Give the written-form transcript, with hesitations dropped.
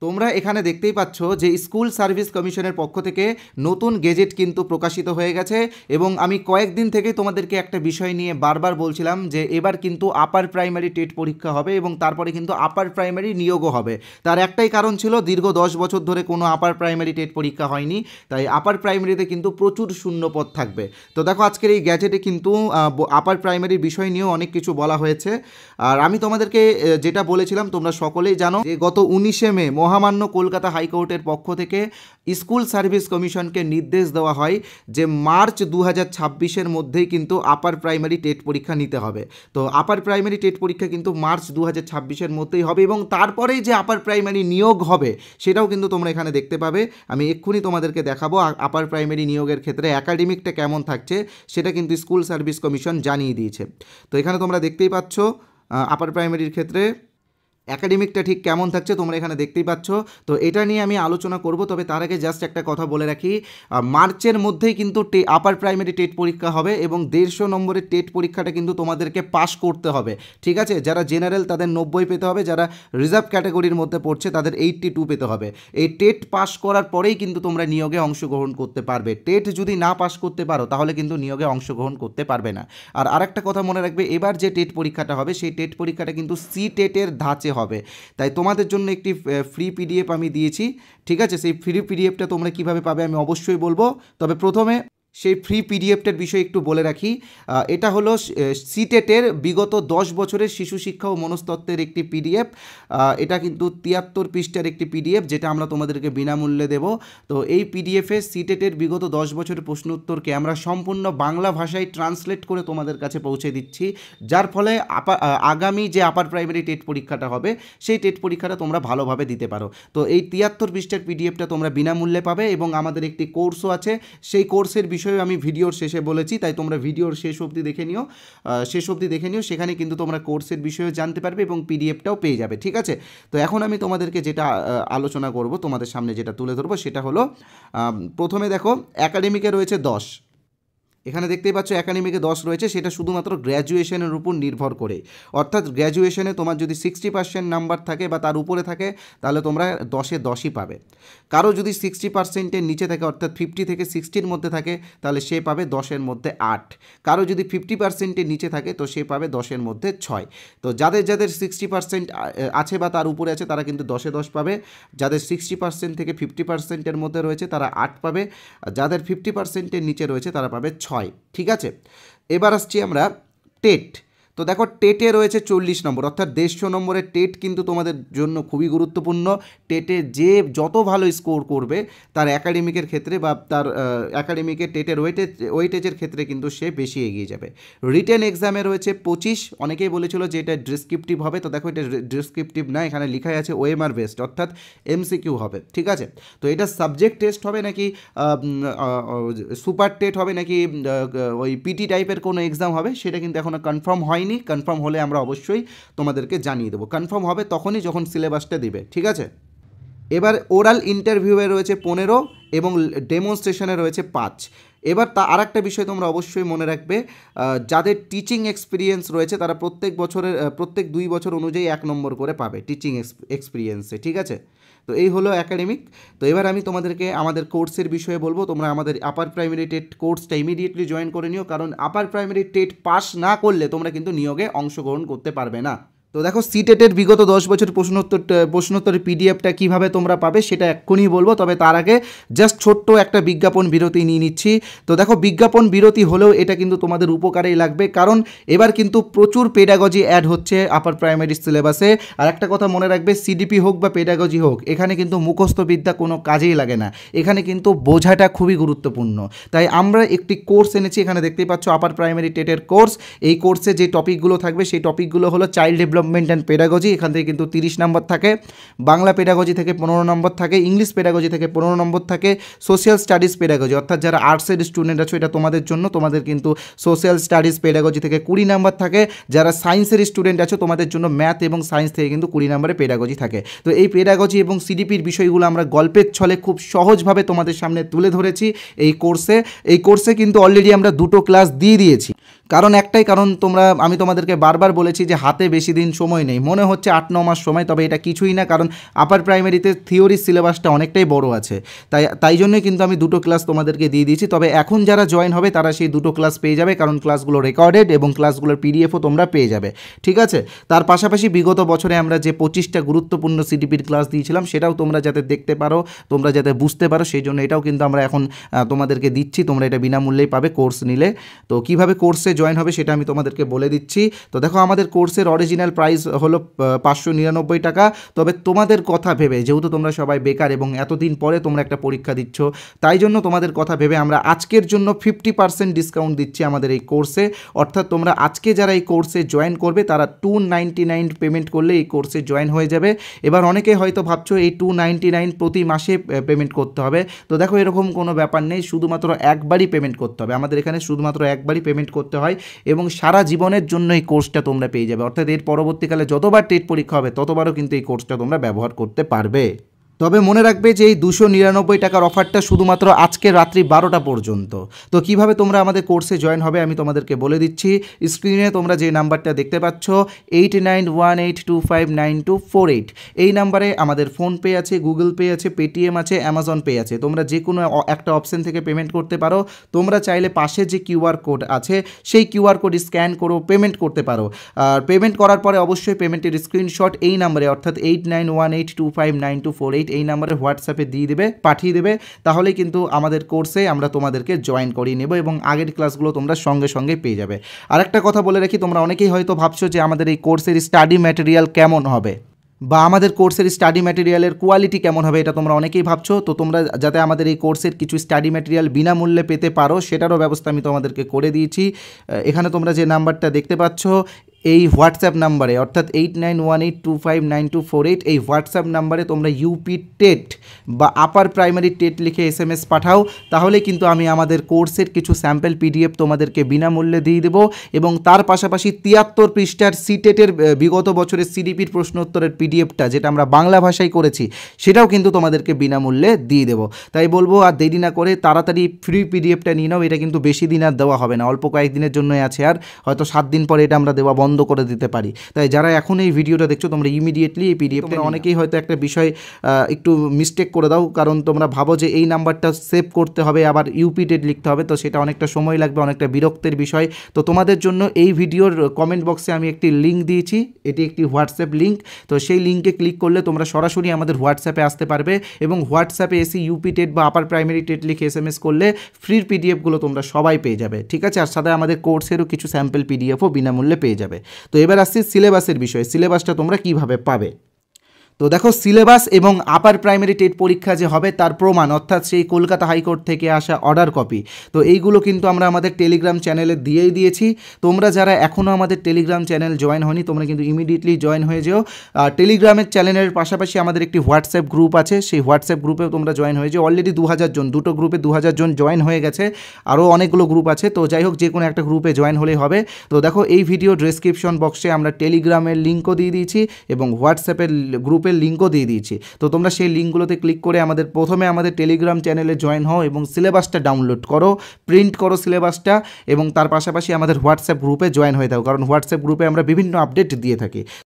তোমরা এখানে দেখতেই পাচ্ছ যে স্কুল সার্ভিস কমিশনের পক্ষ থেকে নতুন গেজেট কিন্তু প্রকাশিত হয়ে গেছে এবং আমি কয়েকদিন থেকে তোমাদেরকে একটা বিষয় নিয়ে বারবার বলছিলাম যে এবার কিন্তু আপার প্রাইমারি টেট পরীক্ষা হবে এবং তারপরে কিন্তু আপার প্রাইমারি নিয়োগও হবে। তার একটাই কারণ ছিল দীর্ঘ 10 বছর ধরে কোনো আপার প্রাইমারি টেট পরীক্ষা হয়নি, তাই আপার প্রাইমারিতে কিন্তু প্রচুর শূন্যপদ থাকবে। তো দেখো আজকের এই গ্যাজেটে কিন্তু আপার প্রাইমারির বিষয় নিয়েও অনেক কিছু বলা হয়েছে। আর আমি তোমাদেরকে যেটা বলেছিলাম তোমরা সকলেই জানো যে গত 19শে মে মহামান্য কলকাতা হাইকোর্টের পক্ষ থেকে স্কুল সার্ভিস কমিশনকে নির্দেশ দেওয়া হয় যে মার্চ 2026-এর মধ্যেই কিন্তু আপার প্রাইমারি টেট পরীক্ষা নিতে হবে। তো আপার প্রাইমারি টেট পরীক্ষা কিন্তু মার্চ 2026-এর মধ্যেই হবে এবং তারপরেই যে আপার প্রাইমারি নিয়োগ হবে সেটাও কিন্তু তোমরা এখানে দেখতে পাবে। আমি এক্ষুনি তোমাদেরকে দেখাবো আপার প্রাইমারি নিয়োগের ক্ষেত্রে একাডেমিকটা কেমন থাকছে সেটা কিন্তু স্কুল সার্ভিস কমিশন জানিয়ে দিয়েছে। তো এখানে তোমরা দেখতেই পাচ্ছ আপার প্রাইমারির ক্ষেত্রে একাডেমিকটা ঠিক কেমন থাকছে তোমরা এখানে দেখতেই পাচ্ছ। তো এটা নিয়ে আমি আলোচনা করব, তবে তার আগে জাস্ট একটা কথা বলে রাখি, মার্চের মধ্যেই কিন্তু আপার প্রাইমারি টেট পরীক্ষা হবে এবং 150 নম্বরের টেট পরীক্ষাটা কিন্তু তোমাদেরকে পাস করতে হবে, ঠিক আছে। যারা জেনারেল তাদের 90 পেতে হবে, যারা রিজার্ভ ক্যাটাগরির মধ্যে পড়ছে তাদের 82 পেতে হবে। এই টেট পাস করার পরেই কিন্তু তোমরা নিয়োগে অংশগ্রহণ করতে পারবে। টেট যদি না পাস করতে পারো তাহলে কিন্তু নিয়োগে অংশগ্রহণ করতে পারবে না। আর আরেকটা কথা মনে রাখবে, এবার যে টেট পরীক্ষাটা হবে সেই টেট পরীক্ষাটা কিন্তু সি টেটের ধাঁচে হবে, তাই তোমাদের জন্য একটি ফ্রি পিডিএফ আমি দিয়েছি, ঠিক আছে। সেই ফ্রি পিডিএফটা তোমরা কিভাবে পাবে আমি অবশ্যই বলবো, তবে প্রথমে সেই ফ্রি পিডিএফটার বিষয়ে একটু বলে রাখি। এটা হলো সিটেটের বিগত 10 বছরের শিশু শিক্ষা ও মনস্তত্ত্বের একটি পিডিএফ। এটা কিন্তু 73 পৃষ্ঠার একটি পিডিএফ যেটা আমরা তোমাদেরকে বিনামূল্যে দেব। তো এই পিডিএফে সিটেটের বিগত 10 বছরের প্রশ্ন উত্তরকে আমরা সম্পূর্ণ বাংলা ভাষায় ট্রান্সলেট করে তোমাদের কাছে পৌঁছে দিচ্ছি, যার ফলে আগামী যে আপার প্রাইমারি টেট পরীক্ষাটা হবে সেই টেট পরীক্ষাটা তোমরা ভালোভাবে দিতে পারো। তো এই 73 পৃষ্ঠার পিডিএফটা তোমরা বিনামূল্যে পাবে এবং আমাদের একটি কোর্সও আছে, সেই কোর্সের বিষয়ে আমি ভিডিওর শেষে বলেছি, তাই তোমরা ভিডিওর শেষ অবধি দেখে নিও, সেখানে কিন্তু তোমরা কোর্সের বিষয়ে জানতে পারবে এবং পিডিএফটাও পেয়ে যাবে, ঠিক আছে। তো এখন আমি তোমাদেরকে যেটা আলোচনা করব, তোমাদের সামনে যেটা তুলে ধরবো সেটা হলো প্রথমে দেখো একাডেমিকে রয়েছে 10, এখানে দেখতেই পাচ্ছ একাডেমিকে 10 রয়েছে, সেটা শুধুমাত্র গ্র্যাজুয়েশনের উপর নির্ভর করে। অর্থাৎ গ্র্যাজুয়েশনে তোমার যদি 60% নাম্বার থাকে বা তার উপরে থাকে তাহলে তোমরা 10-এ 10ই পাবে। কারো যদি 60%-এর নিচে থাকে অর্থাৎ 50 থেকে 60-র মধ্যে থাকে তাহলে সে পাবে 10-এর মধ্যে 8। কারো যদি 50%-এর নিচে থাকে তো সে পাবে 10-এর মধ্যে 6। তো যাদের 60% আছে বা তার উপরে আছে তারা কিন্তু 10-এ 10 পাবে। যাদের 60% থেকে 50%-এর মধ্যে রয়েছে তারা 8 পাবে। যাদের 50%-এর নিচে রয়েছে তারা পাবে 6, ঠিক আছে। এবার আসছি আমরা টেট। তো দেখো টেটে রয়েছে 40 নম্বর, অর্থাৎ 150 নম্বরের টেট কিন্তু তোমাদের জন্য খুবই গুরুত্বপূর্ণ। টেটে যে যত ভালো স্কোর করবে তার একাডেমিকের ক্ষেত্রে বা তার একাডেমিকের টেটের ওয়েটেজের ক্ষেত্রে কিন্তু সে বেশি এগিয়ে যাবে। রিটেন এক্সামে রয়েছে 25, অনেকেই বলেছিল যে এটা ডিসক্রিপটিভ হবে, তো দেখো এটা ডিসক্রিপটিভ না, এখানে লেখাই আছে ওএমআর বেসড অর্থাৎ এমসিকিউ হবে, ঠিক আছে। তো এটা সাবজেক্ট টেস্ট হবে নাকি সুপার টেট হবে নাকি ওই পিটি টাইপের কোনো এক্সাম হবে সেটা কিন্তু এখনও কনফার্ম হয়নি। কনফার্ম হলে আমরা অবশ্যই তোমাদেরকে জানিয়ে দেবো। কনফার্ম হবে তখনই যখন সিলেবাসটা দিবে, ঠিক আছে। এবার ওরাল ইন্টারভিউয়ে রয়েছে 15 এবং ডেমনস্ট্রেশনে রয়েছে 5। এবার আর একটা বিষয় তোমরা অবশ্যই মনে রাখবে, যাদের টিচিং এক্সপিরিয়েন্স রয়েছে তারা প্রত্যেক 2 বছর অনুযায়ী 1 নম্বর করে পাবে টিচিং এক্সপিরিয়েন্সে, ঠিক আছে। তো এই হলো একাডেমিক। তো এবার আমি তোমাদেরকে আমাদের কোর্সের বিষয়ে বলবো। তোমরা আমাদের আপার প্রাইমারি টেট কোর্সটা ইমিডিয়েটলি জয়েন করে নিও, কারণ আপার প্রাইমারি টেট পাস না করলে তোমরা কিন্তু নিয়োগে অংশগ্রহণ করতে পারবে না। তো দেখো সিটেটের বিগত 10 বছর প্রশ্নোত্তরের পিডিএফটা কীভাবে তোমরা পাবে সেটা এক্ষুনি বলবো, তবে তার আগে জাস্ট ছোট্ট একটা বিজ্ঞাপন বিরতি নিয়ে নিচ্ছি। তো দেখো বিজ্ঞাপন বিরতি হলেও এটা কিন্তু তোমাদের উপকারেই লাগবে, কারণ এবার কিন্তু প্রচুর পেডাগজি অ্যাড হচ্ছে আপার প্রাইমারি সিলেবাসে। আর একটা কথা মনে রাখবে, সিডিপি হোক বা পেডাগজি হোক, এখানে কিন্তু মুখস্থ বিদ্যা কোনো কাজেই লাগে না, এখানে কিন্তু বোঝাটা খুবই গুরুত্বপূর্ণ। তাই আমরা একটি কোর্স এনেছি, এখানে দেখতেই পাচ্ছ আপার প্রাইমারি টেটের কোর্স। এই কোর্সে যে টপিকগুলো থাকবে সেই টপিকগুলো হলো চাইল্ড ডেভেলপমেন্ট অ্যান্ড পেডাগজি, এখান থেকে কিন্তু 30 নম্বর থাকে, বাংলা পেডাগজি থেকে 15 নম্বর থাকে, ইংলিশ পেডাগজি থেকে 15 নম্বর থাকে, সোশ্যাল স্টাডিজ পেডাগজি অর্থাৎ যারা আর্টসের স্টুডেন্ট আছো এটা তোমাদের জন্য, তোমাদের কিন্তু সোশ্যাল স্টাডিজ পেডাগজি থেকে 20 নম্বর থাকে। যারা সায়েন্সের স্টুডেন্ট আছো তোমাদের জন্য ম্যাথ এবং সায়েন্স থেকে কিন্তু 20 নম্বরে পেডাগজি থাকে। তো এই পেডাগজি এবং সিডিপির বিষয়গুলো আমরা গল্পের ছলে খুব সহজভাবে তোমাদের সামনে তুলে ধরেছি এই কোর্সে কিন্তু অলরেডি আমরা 2টো ক্লাস দিয়ে দিয়েছি। কারণ একটাই কারণ, আমি তোমাদেরকে বারবার বলেছি যে হাতে বেশি দিন সময় নেই, মনে হচ্ছে 8-9 মাস সময়, তবে এটা কিছুই না, কারণ আপার প্রাইমারিতে থিওরির সিলেবাসটা অনেকটাই বড় আছে। তাই জন্যই কিন্তু আমি দুটো ক্লাস তোমাদেরকে দিয়ে দিয়েছি। তবে এখন যারা জয়েন হবে তারা সেই দুটো ক্লাস পেয়ে যাবে, কারণ ক্লাসগুলো রেকর্ডেড এবং ক্লাসগুলোর পিডিএফও তোমরা পেয়ে যাবে, ঠিক আছে। তার পাশাপাশি বিগত বছরে আমরা যে 25টা গুরুত্বপূর্ণ সিডিপির ক্লাস দিয়েছিলাম সেটাও তোমরা যাতে দেখতে পারো, তোমরা যাতে বুঝতে পারো, সেই জন্য এটাও কিন্তু আমরা এখন তোমাদেরকে দিচ্ছি। তোমরা এটা বিনামূল্যেই পাবে কোর্স নিলে। তো কীভাবে কোর্সে জয়েন হবে সেটা আমি তোমাদেরকে বলে দিচ্ছি। তো দেখো, আমাদের কোর্সের অরিজিনাল প্রাইস হলো 599 টাকা। তবে তোমাদের কথা ভেবে, যেহেতু তোমরা সবাই বেকার এবং এতদিন পরে তোমরা একটা পরীক্ষা দিচ্ছ, তাই জন্য তোমাদের কথা ভেবে আমরা আজকের জন্য 50% ডিসকাউন্ট দিচ্ছি আমাদের এই কোর্সে। অর্থাৎ তোমরা আজকে যারা এই কোর্সে জয়েন করবে তারা 299 পেমেন্ট করলে এই কোর্সে জয়েন হয়ে যাবে। এবার অনেকে হয়তো ভাবছো এই 299 প্রতি মাসে পেমেন্ট করতে হবে। তো দেখো, এরকম কোনো ব্যাপার নেই, শুধুমাত্র একবারই পেমেন্ট করতে হবে। আমাদের এখানে শুধুমাত্র একবারই পেমেন্ট করতে হয় এবং সারা জীবনের জন্য এই কোর্সটা তোমরা পেয়ে যাবে। অর্থাৎ এর পরবর্তীকালে যতবার টেট পরীক্ষা হবে ততবারও কিন্তু এই কোর্সটা তোমরা ব্যবহার করতে পারবে। তবে মনে রাখবে যে এই 299 টাকার অফারটা শুধুমাত্র আজকে রাত্রি 12টা পর্যন্ত। তো কিভাবে তোমরা আমাদের কোর্সে জয়েন হবে আমি তোমাদেরকে বলে দিচ্ছি। স্ক্রিনে তোমরা যে নাম্বারটা দেখতে পাচ্ছ 8918259248, এই নাম্বারে আমাদের ফোনপে আছে, গুগল পে আছে, পেটিএম আছে, অ্যামাজন পে আছে। তোমরা যে কোনো একটা অপশন থেকে পেমেন্ট করতে পারো। তোমরা চাইলে পাশে যে কিউআর কোড আছে সেই কিউআর কোড স্ক্যান করো পেমেন্ট করতে পারো। আর পেমেন্ট করার পরে অবশ্যই পেমেন্টের স্ক্রিনশট এই নাম্বারে অর্থাৎ 8918259248 এই নাম্বারে হোয়াটসঅ্যাপে পাঠিয়ে দেবে। তাহলে কিন্তু আমাদের কোর্সে আমরা তোমাদেরকে জয়েন করিয়ে নেব এবং আগের ক্লাসগুলো তোমরা সঙ্গে সঙ্গে পেয়ে যাবে। আরেকটা কথা বলে রাখি, তোমরা অনেকেই হয়তো ভাবছো যে আমাদের এই কোর্সের স্টাডি ম্যাটেরিয়াল কেমন হবে বা আমাদের কোর্সের স্টাডি ম্যাটেরিয়ালের কোয়ালিটি কেমন হবে, এটা তোমরা অনেকেই ভাবছো। তো তোমরা যাতে আমাদের এই কোর্সের কিছু স্টাডি ম্যাটেরিয়াল বিনামূল্যে পেতে পারো সেটারও ব্যবস্থা আমি তোমাদেরকে করে দিয়েছি। এখানে তোমরা যে নাম্বারটা দেখতে পাচ্ছ এই হোয়াটসঅ্যাপ নাম্বারে অর্থাৎ 8918259248 এই হোয়াটসঅ্যাপ নাম্বারে তোমরা ইউপি টেট বা আপার প্রাইমারি টেট লিখে SMS পাঠাও। তাহলে কিন্তু আমি আমাদের কোর্সের কিছু স্যাম্পল পিডিএফ তোমাদেরকে বিনামূল্যে দিয়ে দেবো এবং তার পাশাপাশি 73 পৃষ্ঠার সিটেটের বিগত বছরের সিডিপির প্রশ্নোত্তরের পিডিএফটা যেটা আমরা বাংলা ভাষায় করেছি সেটাও কিন্তু তোমাদেরকে বিনামূল্যে দিয়ে দেবো। তাই বলবো আর দেরি না করে তাড়াতাড়ি ফ্রি পিডিএফটা নিয়ে নাও। এটা কিন্তু বেশি দিন আর দেওয়া হবে না, অল্প কয়েকদিনের জন্যই আছে, আর হয়তো 7 দিন পরে এটা আমরা দেওয়া বন্ধ করে দিতে পারি। তাই যারা এখন এই ভিডিওটা দেখছো তোমরা ইমিডিয়েটলি এই পিডিএফ, তোমরা অনেকেই হয়তো একটা বিষয় একটু মিস্টেক করে দাও, কারণ তোমরা ভাবো যে এই নাম্বারটা সেভ করতে হবে আবার ইউপি ডেট লিখতে হবে, তো সেটা অনেকটা সময় লাগবে, অনেকটা বিরক্তের বিষয়। তো তোমাদের জন্য এই ভিডিওর কমেন্ট বক্সে আমি একটি লিঙ্ক দিয়েছি, এটি একটি হোয়াটসঅ্যাপ লিঙ্ক। তো সেই লিঙ্কে ক্লিক করলে তোমরা সরাসরি আমাদের হোয়াটসঅ্যাপে আসতে পারবে এবং হোয়াটসঅ্যাপে এসে ইউপি টেট বা আপার প্রাইমারি টেট লিখে SMS করলে ফ্রির পিডিএফগুলো তোমরা সবাই পেয়ে যাবে, ঠিক আছে। আর সাথে আমাদের কোর্সেরও কিছু স্যাম্পল পিডিএফও বিনামূল্যে পেয়ে যাবে। তো এবার আসছি সিলেবাসের বিষয়ে, সিলেবাসটা তোমরা কিভাবে পাবে। তো দেখো, সিলেবাস এবং আপার প্রাইমারি টেট পরীক্ষা যে হবে তার প্রমাণ অর্থাৎ সেই কলকাতা হাইকোর্ট থেকে আসা অর্ডার কপি, তো এইগুলো কিন্তু আমরা আমাদের টেলিগ্রাম চ্যানেলে দিয়েই দিয়েছি। তোমরা যারা এখনও আমাদের টেলিগ্রাম চ্যানেল জয়েন হয়নি তোমরা কিন্তু ইমিডিয়েটলি জয়েন হয়ে যেও। টেলিগ্রামের চ্যানেলের পাশাপাশি আমাদের একটি হোয়াটসঅ্যাপ গ্রুপ আছে, সেই হোয়াটসঅ্যাপ গ্রুপেও তোমরা জয়েন হয়ে যেও। অলরেডি 2000 জন, দুটো গ্রুপে 2000 জন জয়েন হয়ে গেছে, আরও অনেকগুলো গ্রুপ আছে। তো যাই হোক, যে কোনো একটা গ্রুপে জয়েন হলেই হবে। তো দেখো, এই ভিডিও ডেসক্রিপশন বক্সে আমরা টেলিগ্রামের লিঙ্কও দিয়ে দিয়েছি এবং হোয়াটসঅ্যাপের গ্রুপের লিঙ্কও দিয়ে দিয়েছি। তো তোমরা সেই লিঙ্কগুলোতে ক্লিক করে প্রথমে আমাদের টেলিগ্রাম চ্যানেলে জয়েন হও এবং সিলেবাসটা ডাউনলোড করো, প্রিন্ট করো সিলেবাসটা এবং তার পাশাপাশি আমাদের হোয়াটসঅ্যাপ গ্রুপে জয়েন হয়ে থাকো, কারণ হোয়াটসঅ্যাপ গ্রুপে আমরা বিভিন্ন আপডেট দিয়ে থাকি।